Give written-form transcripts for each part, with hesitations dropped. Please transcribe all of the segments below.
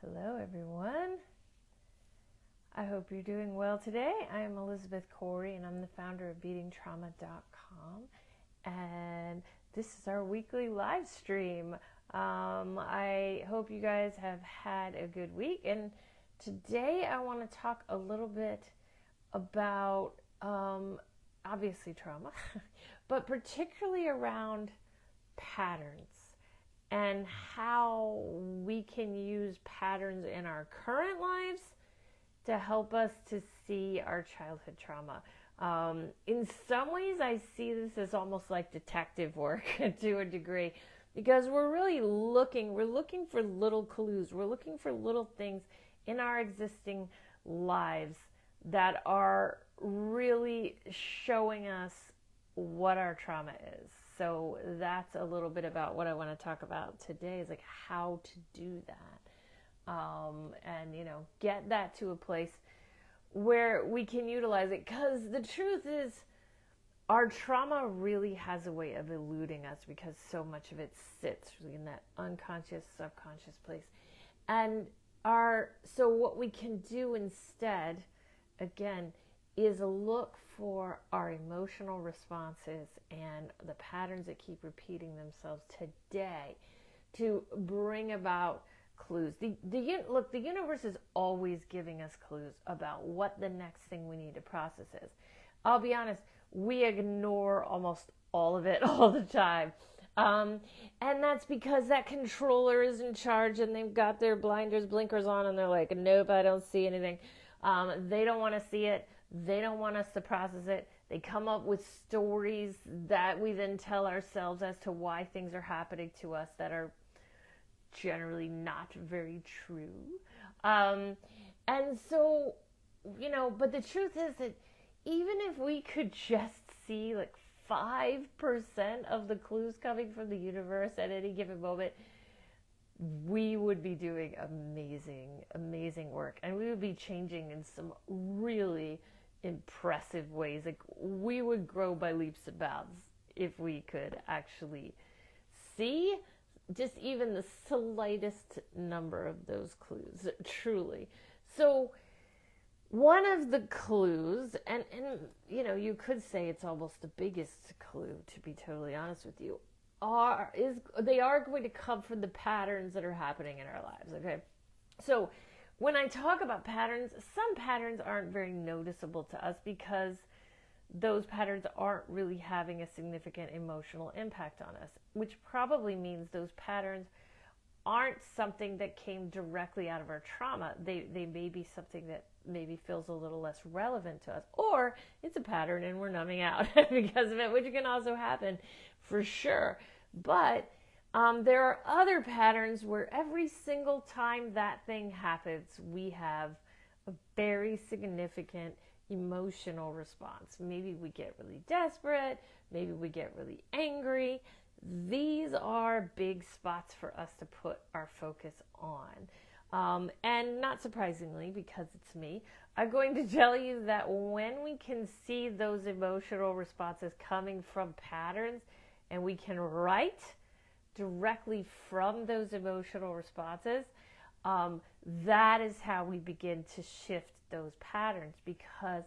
Hello, everyone. I hope you're doing well today. I am Elizabeth Corey, and I'm the founder of BeatingTrauma.com. And this is our weekly live stream. I hope you guys have had a good week. And today I want to talk a little bit about obviously trauma, but particularly around patterns and how we can use patterns in our current lives to help us to see our childhood trauma. In some ways, I see this as almost like detective work to a degree, because we're looking for little clues. We're looking for little things in our existing lives that are really showing us what our trauma is. So that's a little bit about what I want to talk about today, is like how to do that. And get that to a place where we can utilize it, because the truth is our trauma really has a way of eluding us, because so much of it sits really in that unconscious, subconscious place. And so what we can do instead, again, is look for our emotional responses and the patterns that keep repeating themselves today to bring about clues. Look, the universe is always giving us clues about what the next thing we need to process is. I'll be honest, we ignore almost all of it all the time. And that's because that controller is in charge and they've got their blinkers on, and they're like, nope, I don't see anything. They don't want to see it. They don't want us to process it. They come up with stories that we then tell ourselves as to why things are happening to us that are generally not very true. And so, but the truth is that even if we could just see like 5% of the clues coming from the universe at any given moment, we would be doing amazing work, and we would be changing in some really impressive ways. Like, we would grow by leaps and bounds if we could actually see just even the slightest number of those clues, truly. So one of the clues, and you could say it's almost the biggest clue, to be totally honest with you, they are going to come from the patterns that are happening in our lives. Okay, so when I talk about patterns, some patterns aren't very noticeable to us because those patterns aren't really having a significant emotional impact on us, which probably means those patterns aren't something that came directly out of our trauma. They may be something that maybe feels a little less relevant to us, or it's a pattern and we're numbing out because of it, which can also happen for sure. But there are other patterns where every single time that thing happens, we have a very significant emotional response. Maybe we get really desperate, maybe we get really angry. These are big spots for us to put our focus on. And not surprisingly, because it's me, I'm going to tell you that when we can see those emotional responses coming from patterns, and we can write directly from those emotional responses, that is how we begin to shift those patterns, because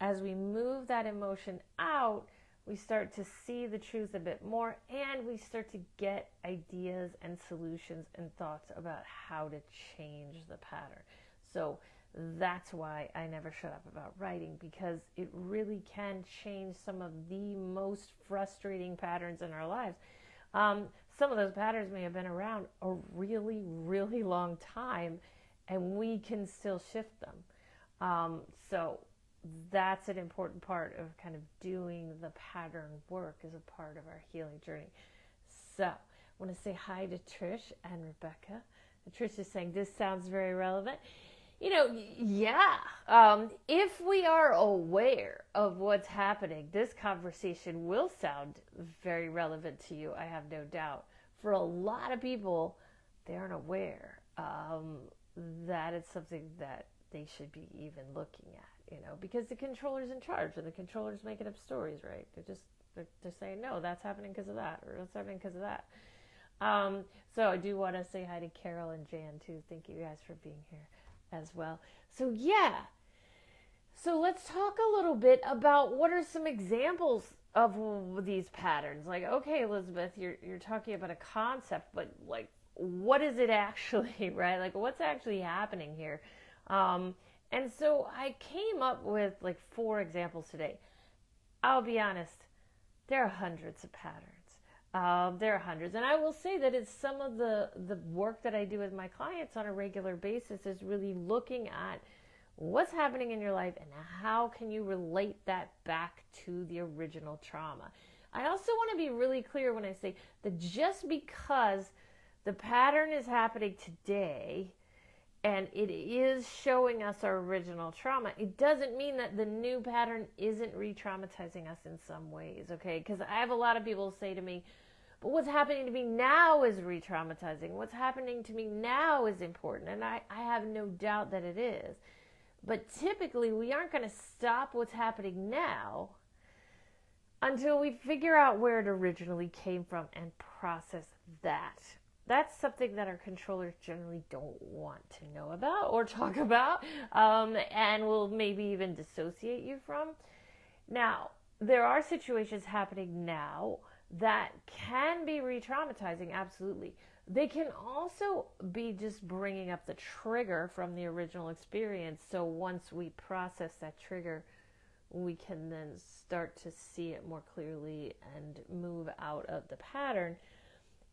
as we move that emotion out, we start to see the truth a bit more, and we start to get ideas and solutions and thoughts about how to change the pattern. So that's why I never shut up about writing, because it really can change some of the most frustrating patterns in our lives. Some of those patterns may have been around a really, really long time, and we can still shift them. So that's an important part of kind of doing the pattern work as a part of our healing journey. So I want to say hi to Trish and Rebecca. Trish is saying, this sounds very relevant. Yeah. If we are aware of what's happening, this conversation will sound very relevant to you, I have no doubt. For a lot of people, they aren't aware that it's something that they should be even looking at, because the controller's in charge, and the controller's making up stories, right? They're saying, no, that's happening because of that, or that's happening because of that. Um, so I do want to say hi to Carol and Jan too. Thank you guys for being here as well. So yeah, so let's talk a little bit about what are some examples of these patterns. Like, okay, Elizabeth, you're talking about a concept, but like, what is it actually, right? Like, what's actually happening here? Um, and so I came up with like 4 examples today. I'll be honest, there are hundreds of patterns. There are hundreds, and I will say that it's some of the work that I do with my clients on a regular basis is really looking at what's happening in your life and how can you relate that back to the original trauma. I also want to be really clear when I say that just because the pattern is happening today and it is showing us our original trauma, it doesn't mean that the new pattern isn't re-traumatizing us in some ways, okay? Because I have a lot of people say to me, but what's happening to me now is re-traumatizing. What's happening to me now is important. And I have no doubt that it is. But typically, we aren't going to stop what's happening now until we figure out where it originally came from and process that. That's something that our controllers generally don't want to know about or talk about, and will maybe even dissociate you from. Now, there are situations happening now that can be re-traumatizing, absolutely. They can also be just bringing up the trigger from the original experience. So once we process that trigger, we can then start to see it more clearly and move out of the pattern.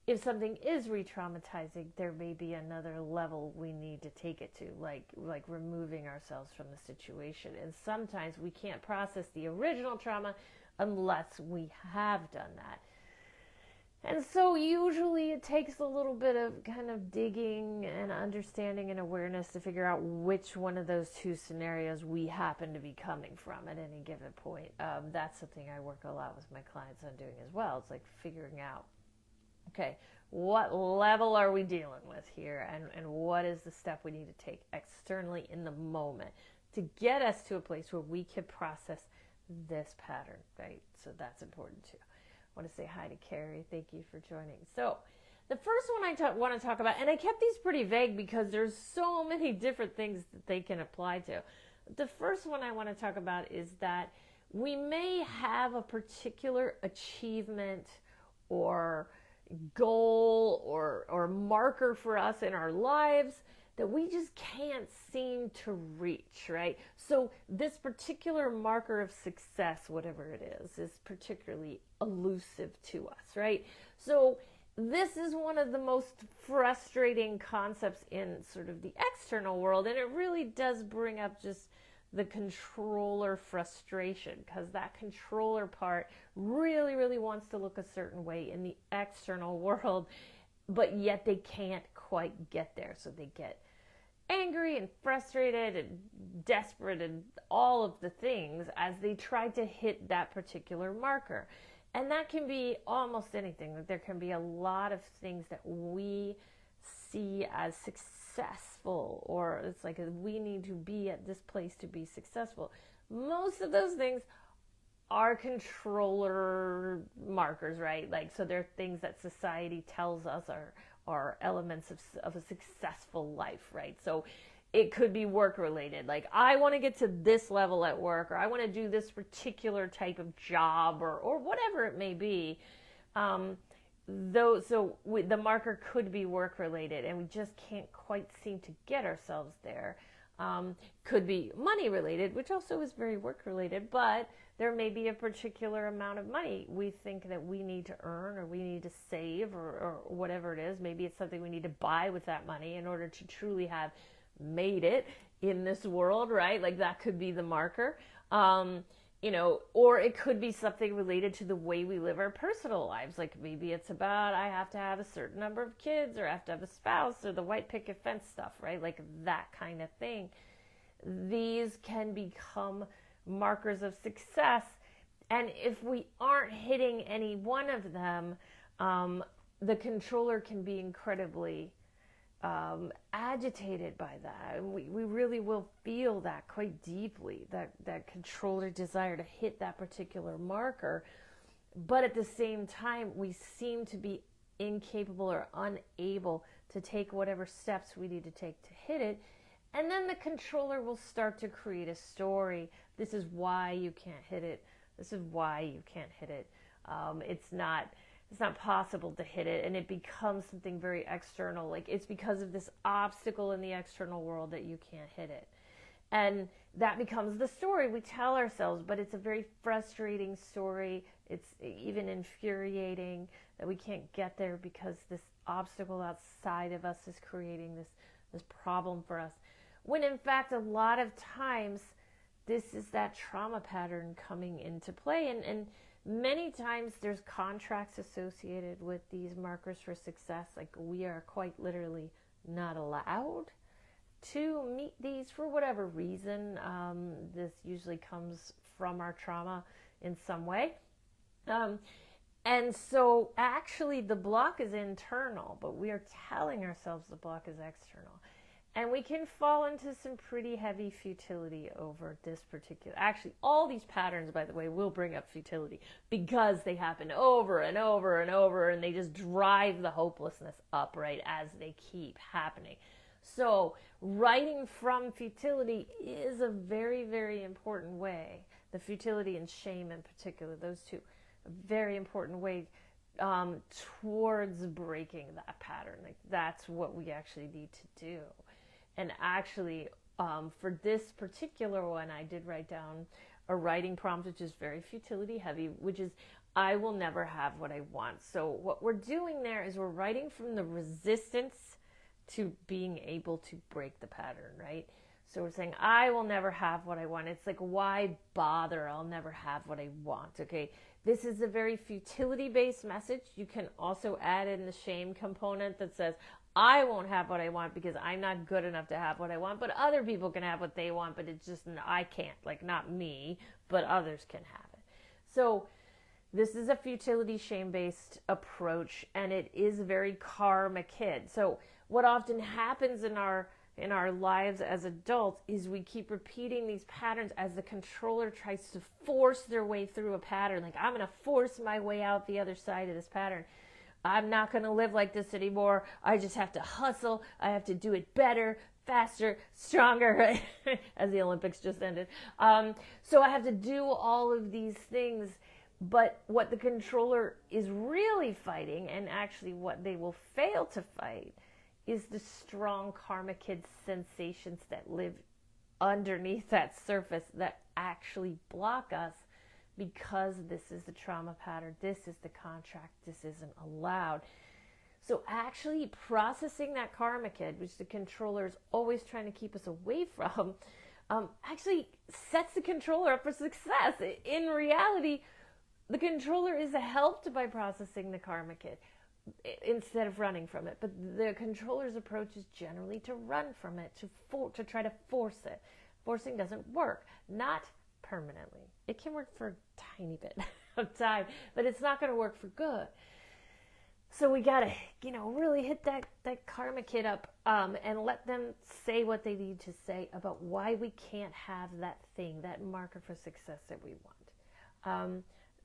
If something is re-traumatizing, there may be another level we need to take it to, like removing ourselves from the situation. And sometimes we can't process the original trauma unless we have done that. And so usually it takes a little bit of kind of digging and understanding and awareness to figure out which one of those 2 scenarios we happen to be coming from at any given point. That's something I work a lot with my clients on doing as well. It's like figuring out, okay, what level are we dealing with here, and what is the step we need to take externally in the moment to get us to a place where we can process this pattern, right? So that's important too. I want to say hi to Carrie. Thank you for joining. So the first one I want to talk about, and I kept these pretty vague because there's so many different things that they can apply to. The first one I want to talk about is that we may have a particular achievement or goal or marker for us in our lives that we just can't seem to reach, right? So this particular marker of success, whatever it is particularly elusive to us, right? So this is one of the most frustrating concepts in sort of the external world, and it really does bring up just the controller frustration, because that controller part really, really wants to look a certain way in the external world, but yet they can't quite get there. So they get angry and frustrated and desperate and all of the things as they try to hit that particular marker. And that can be almost anything. There can be a lot of things that we see as successful, or it's like we need to be at this place to be successful. Most of those things are controller markers, right? Like, so they're things that society tells us are elements of a successful life, right? So it could be work related. Like, I want to get to this level at work, or I want to do this particular type of job, or whatever it may be. The marker could be work related, and we just can't quite seem to get ourselves there. Could be money related, which also is very work related, but there may be a particular amount of money we think that we need to earn, or we need to save, or whatever it is. Maybe it's something we need to buy with that money in order to truly have made it in this world, right? Like, that could be the marker. Or it could be something related to the way we live our personal lives. Like, maybe it's about, I have to have a certain number of kids, or I have to have a spouse, or the white picket fence stuff, right? Like that kind of thing. These can become markers of success. And if we aren't hitting any one of them, the controller can be incredibly agitated by that. And we really will feel that quite deeply, that controller desire to hit that particular marker. But at the same time, we seem to be incapable or unable to take whatever steps we need to take to hit it. And then the controller will start to create a story. This is why you can't hit it. This is why you can't hit it. It's not possible to hit it, and it becomes something very external. Like, it's because of this obstacle in the external world that you can't hit it. And that becomes the story we tell ourselves, but it's a very frustrating story. It's even infuriating that we can't get there because this obstacle outside of us is creating this problem for us. When in fact, a lot of times, this is that trauma pattern coming into play. And many times there's contracts associated with these markers for success. Like, we are quite literally not allowed to meet these for whatever reason. This usually comes from our trauma in some way. And so actually the block is internal, but we are telling ourselves the block is external. And we can fall into some pretty heavy futility over this particular. Actually, all these patterns, by the way, will bring up futility because they happen over and over and over, and they just drive the hopelessness up, right, as they keep happening. So writing from futility is a very, very important way. The futility and shame in particular, those two, a very important way towards breaking that pattern. Like, that's what we actually need to do. And actually, for this particular one, I did write down a writing prompt, which is very futility heavy, which is, I will never have what I want. So what we're doing there is we're writing from the resistance to being able to break the pattern, right? So we're saying, I will never have what I want. It's like, why bother? I'll never have what I want, okay? This is a very futility-based message. You can also add in the shame component that says, I won't have what I want because I'm not good enough to have what I want, but other people can have what they want, but it's just, I can't, like, not me, but others can have it. So this is a futility shame-based approach, and it is very karma kid. So what often happens in our lives as adults is we keep repeating these patterns as the controller tries to force their way through a pattern. Like, I'm going to force my way out the other side of this pattern. I'm not going to live like this anymore. I just have to hustle. I have to do it better, faster, stronger, right? As the Olympics just ended. So I have to do all of these things. But what the controller is really fighting, and actually what they will fail to fight, is the strong karma kid sensations that live underneath that surface that actually block us, because this is the trauma pattern, this is the contract, this isn't allowed. So actually processing that karma kid, which the controller is always trying to keep us away from, actually sets the controller up for success. In reality, the controller is helped by processing the karma kid instead of running from it. But the controller's approach is generally to run from it, to try to force it. Forcing doesn't work, not permanently. It can work for a tiny bit of time, but it's not going to work for good. So we got to, really hit that karma kid up and let them say what they need to say about why we can't have that thing, that marker for success that we want.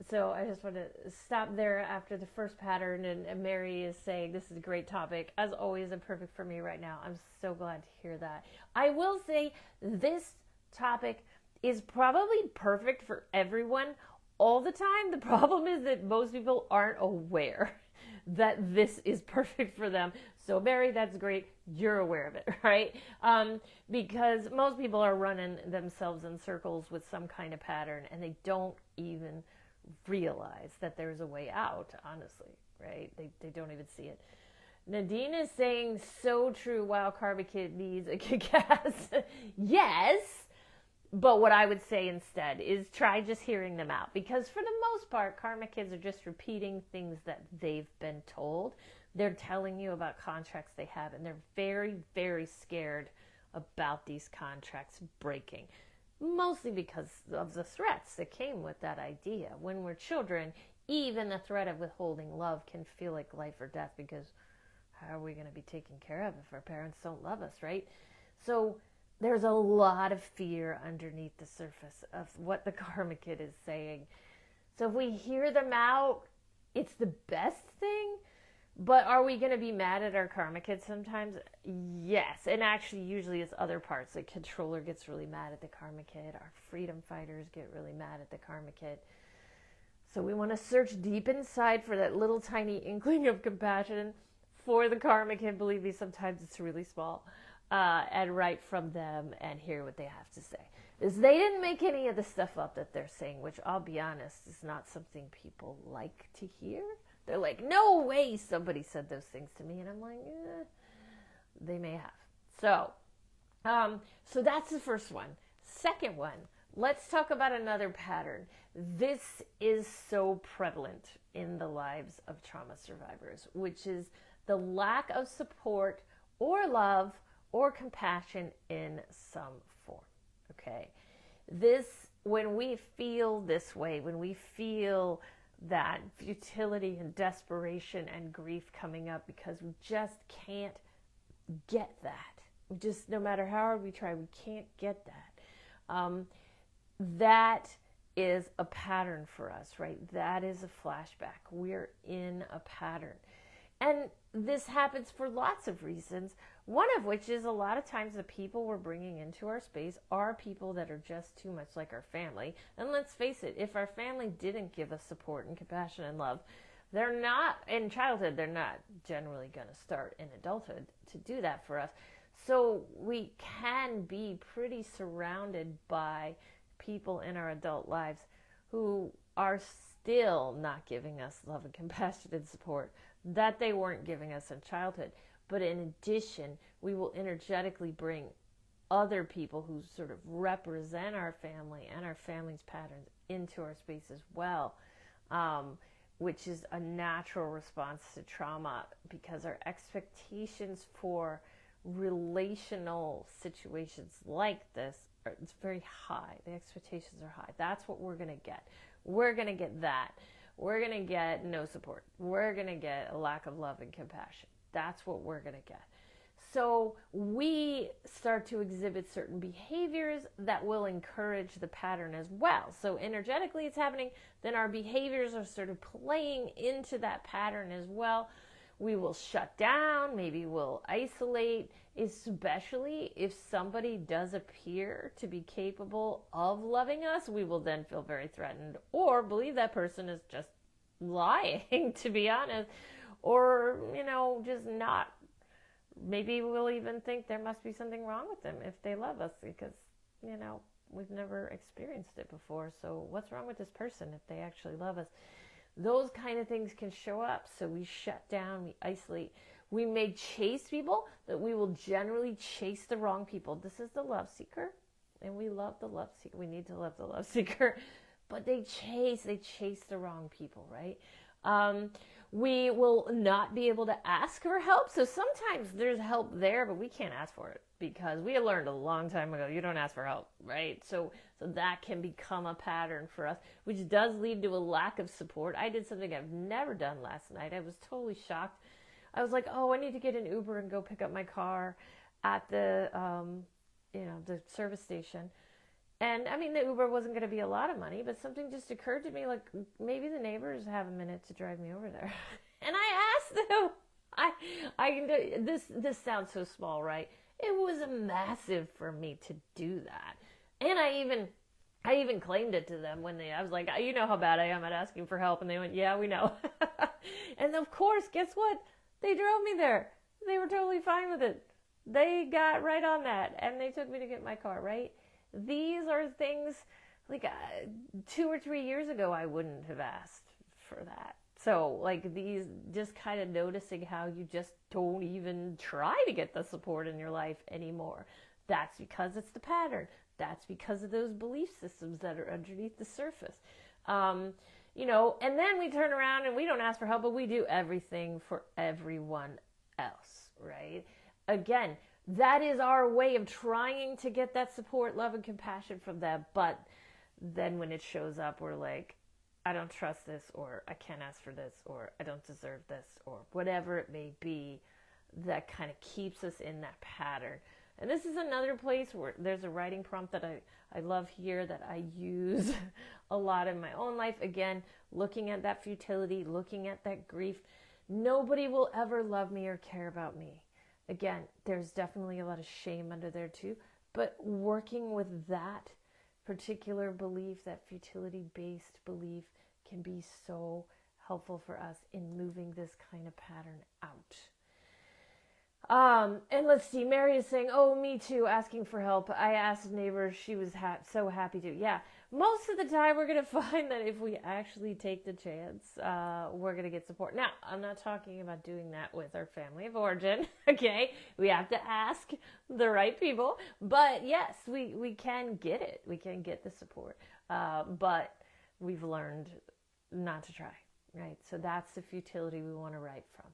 So I just want to stop there after the first pattern, and Mary is saying this is a great topic, as always, and perfect for me right now. I'm so glad to hear that. I will say this topic is probably perfect for everyone all the time. The problem is that most people aren't aware that this is perfect for them. So Mary, that's great. You're aware of it, right? Because most people are running themselves in circles with some kind of pattern, and they don't even realize that there's a way out, honestly, right? They don't even see it. Nadine is saying, so true, wow, Karma Kid needs a kick-ass. Yes, but what I would say instead is try just hearing them out, because for the most part, Karma Kids are just repeating things that they've been told. They're telling you about contracts they have, and they're very, very scared about these contracts breaking, mostly because of the threats that came with that idea. When we're children, even the threat of withholding love can feel like life or death, because how are we going to be taken care of if our parents don't love us, right? So there's a lot of fear underneath the surface of what the Karma Kid is saying. So if we hear them out, it's the best thing, But are we going to be mad at our karma kids sometimes? Yes. And actually, usually it's other parts. The controller gets really mad at the karma kid. Our freedom fighters get really mad at the karma kid. So we want to search deep inside for that little tiny inkling of compassion for the karma kid. Believe me, sometimes it's really small. And write from them and hear what they have to say. Because they didn't make any of the stuff up that they're saying, which I'll be honest, is not something people like to hear. They're like, no way somebody said those things to me. And I'm like, they may have. So that's the first one. Second one, let's talk about another pattern. This is so prevalent in the lives of trauma survivors, which is the lack of support or love or compassion in some form. Okay? When we feel this way, when we feel that futility and desperation and grief coming up because we just can't get that. No matter how hard we try, we can't get that. That is a pattern for us, right? That is a flashback. We're in a pattern. And this happens for lots of reasons, one of which is a lot of times the people we're bringing into our space are people that are just too much like our family. And let's face it, if our family didn't give us support and compassion and love, they're not, in childhood, they're not generally going to start in adulthood to do that for us. So we can be pretty surrounded by people in our adult lives who are still not giving us love and compassion and support that they weren't giving us in childhood. But in addition, we will energetically bring other people who sort of represent our family and our family's patterns into our space as well, which is a natural response to trauma because our expectations for relational situations like this it's very high. The expectations are high. That's what we're going to get. We're going to get that. We're going to get no support. We're going to get a lack of love and compassion. That's what we're going to get. So we start to exhibit certain behaviors that will encourage the pattern as well. So energetically it's happening. Then our behaviors are sort of playing into that pattern as well. We will shut down. Maybe we'll isolate, especially if somebody does appear to be capable of loving us. We will then feel very threatened or believe that person is just lying, to be honest, or, just not. Maybe we'll even think there must be something wrong with them if they love us because, we've never experienced it before. So what's wrong with this person if they actually love us? Those kind of things can show up. So we shut down, we isolate. We may chase people, but we will generally chase the wrong people. This is the love seeker, and we love the love seeker. We need to love the love seeker, but they chase the wrong people, right? We will not be able to ask for help. So sometimes there's help there, but we can't ask for it because we learned a long time ago, you don't ask for help, right? So that can become a pattern for us, which does lead to a lack of support. I did something I've never done last night. I was totally shocked. I was like, I need to get an Uber and go pick up my car at the service station. And the Uber wasn't going to be a lot of money, but something just occurred to me, like maybe the neighbors have a minute to drive me over there. And I asked them, I can do this sounds so small, right? It was massive for me to do that. And I even claimed it to them I was like, you know how bad I am at asking for help. And they went, yeah, we know. And of course, guess what? They drove me there. They were totally fine with it. They got right on that. And they took me to get my car, right? These are things like 2 or 3 years ago, I wouldn't have asked for that. So these, just kind of noticing how you just don't even try to get the support in your life anymore. That's because it's the pattern. That's because of those belief systems that are underneath the surface. And then we turn around and we don't ask for help, but we do everything for everyone else, right? Again, that is our way of trying to get that support, love, and compassion from them. But then when it shows up, we're like, I don't trust this, or I can't ask for this, or I don't deserve this, or whatever it may be that kind of keeps us in that pattern. And this is another place where there's a writing prompt that I love here that I use a lot in my own life. Again, looking at that futility, looking at that grief, Nobody will ever love me or care about me. Again, there's definitely a lot of shame under there too, but working with that particular belief, that futility-based belief, can be so helpful for us in moving this kind of pattern out. And let's see, Mary is saying, oh, me too, asking for help. I asked a neighbor, she was so happy to. Yeah, most of the time we're going to find that if we actually take the chance, we're going to get support. Now, I'm not talking about doing that with our family of origin, okay? We have to ask the right people. But yes, we can get it. We can get the support. But we've learned not to try, right? So that's the futility we want to write from.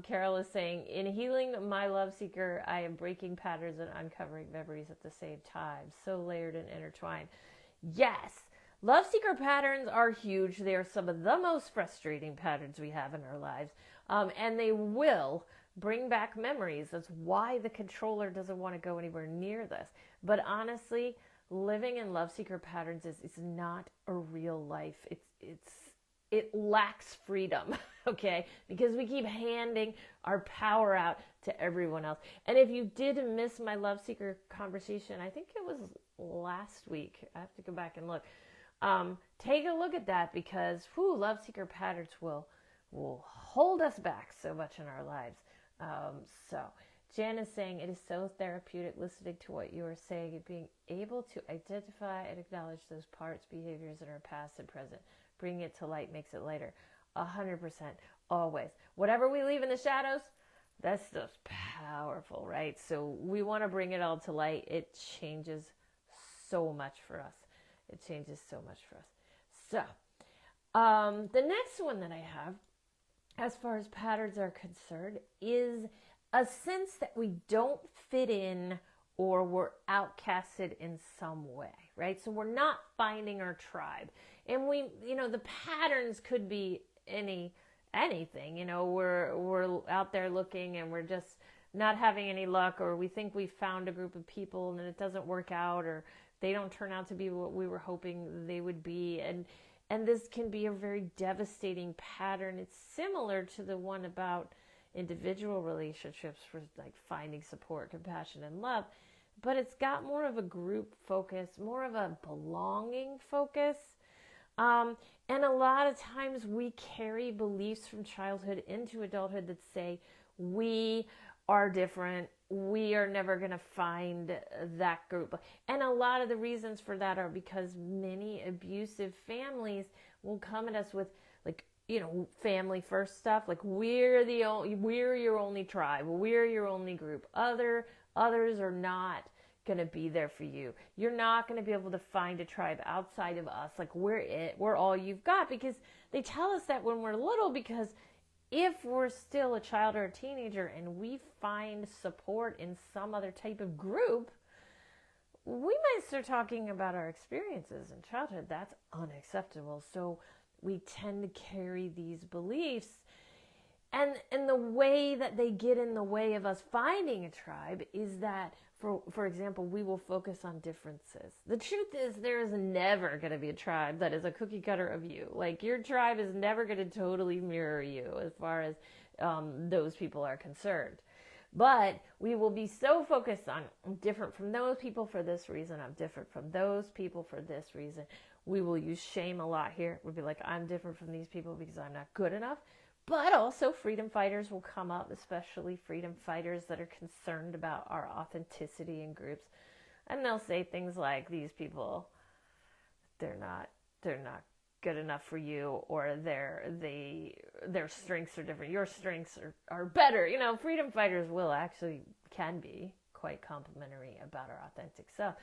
Carol is saying, in healing my love seeker, I am breaking patterns and uncovering memories at the same time. So layered and intertwined. Yes, love seeker patterns are huge. They are some of the most frustrating patterns we have in our lives. And they will bring back memories. That's why the controller doesn't want to go anywhere near this. But honestly, living in love seeker patterns is not a real life. It lacks freedom, okay? Because we keep handing our power out to everyone else. And if you did miss my love seeker conversation, I think it was last week. I have to go back and look. Take a look at that, because love seeker patterns will hold us back so much in our lives. So Jan is saying, it is so therapeutic listening to what you are saying and being able to identify and acknowledge those parts, behaviors in our past and present. Bringing it to light makes it lighter. 100%. Always. Whatever we leave in the shadows, that's just powerful, right? So we want to bring it all to light. It changes so much for us. It changes so much for us. So, the next one that I have, as far as patterns are concerned, is a sense that we don't fit in or we're outcasted in some way, right? So we're not finding our tribe. And the patterns could be anything, we're out there looking and we're just not having any luck, or we think we found a group of people and then it doesn't work out, or they don't turn out to be what we were hoping they would be. And this can be a very devastating pattern. It's similar to the one about individual relationships for like finding support, compassion, and love. But it's got more of a group focus, more of a belonging focus. And a lot of times we carry beliefs from childhood into adulthood that say we are different. We are never going to find that group. And a lot of the reasons for that are because many abusive families will come at us with family first stuff. Like we're your only tribe. We're your only group. Others are not going to be there for you. You're not going to be able to find a tribe outside of us. Like we're all you've got, because they tell us that when we're little, because if we're still a child or a teenager and we find support in some other type of group, we might start talking about our experiences in childhood. That's unacceptable. So we tend to carry these beliefs, and the way that they get in the way of us finding a tribe is that, for example, we will focus on differences. The truth is, there is never going to be a tribe that is a cookie cutter of you. Like, your tribe is never going to totally mirror you as far as those people are concerned. But we will be so focused on, I'm different from those people for this reason, I'm different from those people for this reason. We will use shame a lot here. We'll be like, I'm different from these people because I'm not good enough. But also freedom fighters will come up, especially freedom fighters that are concerned about our authenticity in groups. And they'll say things like, these people, they're not good enough for you, or their strengths are different. Your strengths are better. Freedom fighters can be quite complimentary about our authentic self.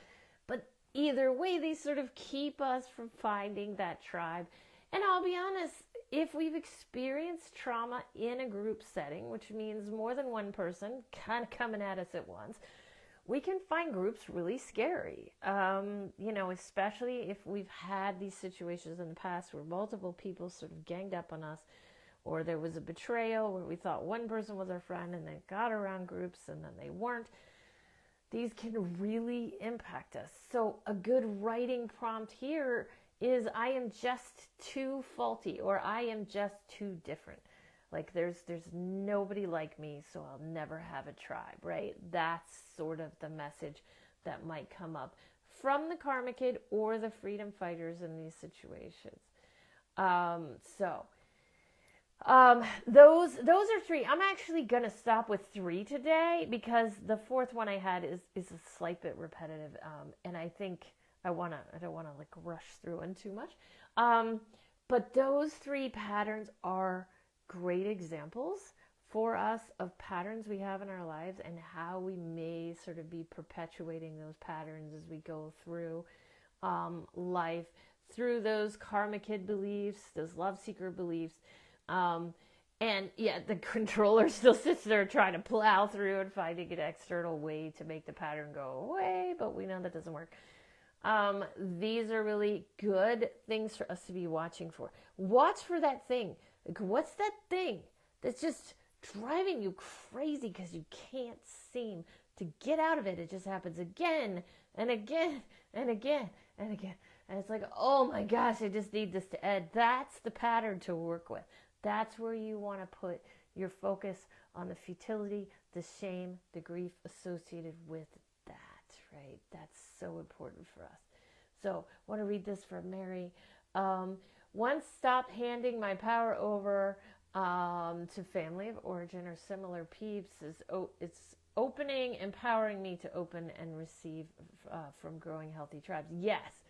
But either way, they sort of keep us from finding that tribe. And I'll be honest, if we've experienced trauma in a group setting, which means more than one person kind of coming at us at once, we can find groups really scary. Especially if we've had these situations in the past where multiple people sort of ganged up on us, or there was a betrayal where we thought one person was our friend and then got around groups and then they weren't. These can really impact us. So a good writing prompt here is, I am just too faulty, or I am just too different. Like there's nobody like me, so I'll never have a tribe, right? That's sort of the message that might come up from the Karma Kid or the freedom fighters in these situations. So those are three. I'm actually gonna stop with three today because the fourth one I had is a slight bit repetitive, and I think I don't wanna like rush through it too much. But those three patterns are great examples for us of patterns we have in our lives and how we may sort of be perpetuating those patterns as we go through life, through those Karma Kid beliefs, those love seeker beliefs. And yet the controller still sits there trying to plow through and finding an external way to make the pattern go away, but we know that doesn't work. These are really good things for us to be watching for. Watch for that thing. Like, what's that thing that's just driving you crazy because you can't seem to get out of it? It just happens again and again and again and again. And it's like, oh my gosh, I just need this to end. That's the pattern to work with. That's where you want to put your focus on the futility, the shame, the grief associated with that, right? That's so important for us. So I want to read this from Mary. Once stop handing my power over to family of origin or similar peeps. It's opening, empowering me to open and receive from growing healthy tribes. Yes.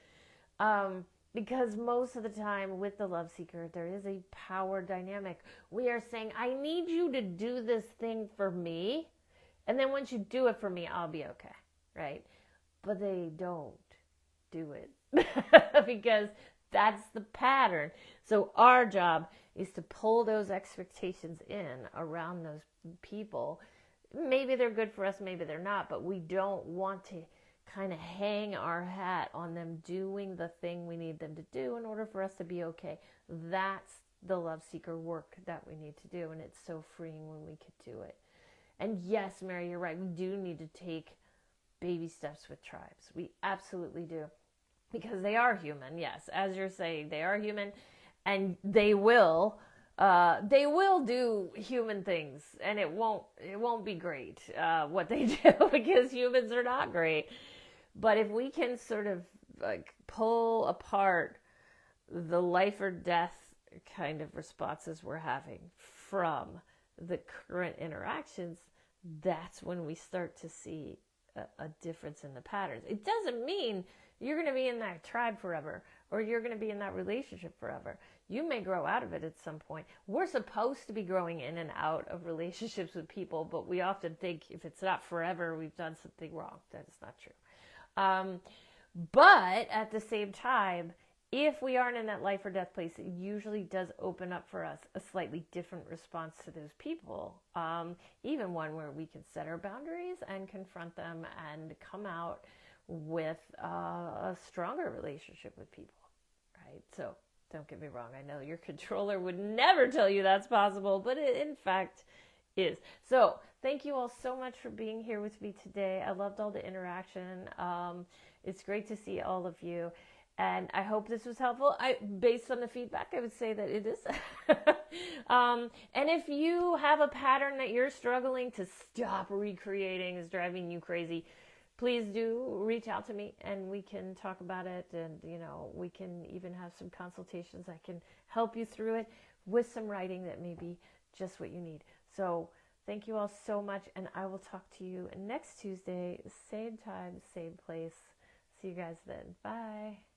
Because most of the time with the love seeker, there is a power dynamic. We are saying, I need you to do this thing for me. And then once you do it for me, I'll be okay. Right? But they don't do it because that's the pattern. So our job is to pull those expectations in around those people. Maybe they're good for us, maybe they're not, but we don't want to kind of hang our hat on them doing the thing we need them to do in order for us to be okay. That's the love seeker work that we need to do, and it's so freeing when we can do it. And yes, Mary, you're right. We do need to take baby steps with tribes. We absolutely do. Because they are human, yes. As you're saying, they are human, and they will do human things, and it won't be great what they do because humans are not great. But if we can sort of like pull apart the life or death kind of responses we're having from the current interactions, that's when we start to see a difference in the patterns. It doesn't mean you're going to be in that tribe forever or you're going to be in that relationship forever. You may grow out of it at some point. We're supposed to be growing in and out of relationships with people, but we often think if it's not forever, we've done something wrong. That is not true. But at the same time, if we aren't in that life or death place, it usually does open up for us a slightly different response to those people. Even one where we can set our boundaries and confront them and come out with a stronger relationship with people, right? So don't get me wrong. I know your controller would never tell you that's possible, but it in fact is. So thank you all so much for being here with me today. I loved all the interaction. It's great to see all of you. And I hope this was helpful. Based on the feedback, I would say that it is. And if you have a pattern that you're struggling to stop recreating, is driving you crazy, please do reach out to me and we can talk about it. And, we can even have some consultations. I can help you through it with some writing that may be just what you need. So thank you all so much. And I will talk to you next Tuesday, same time, same place. See you guys then. Bye.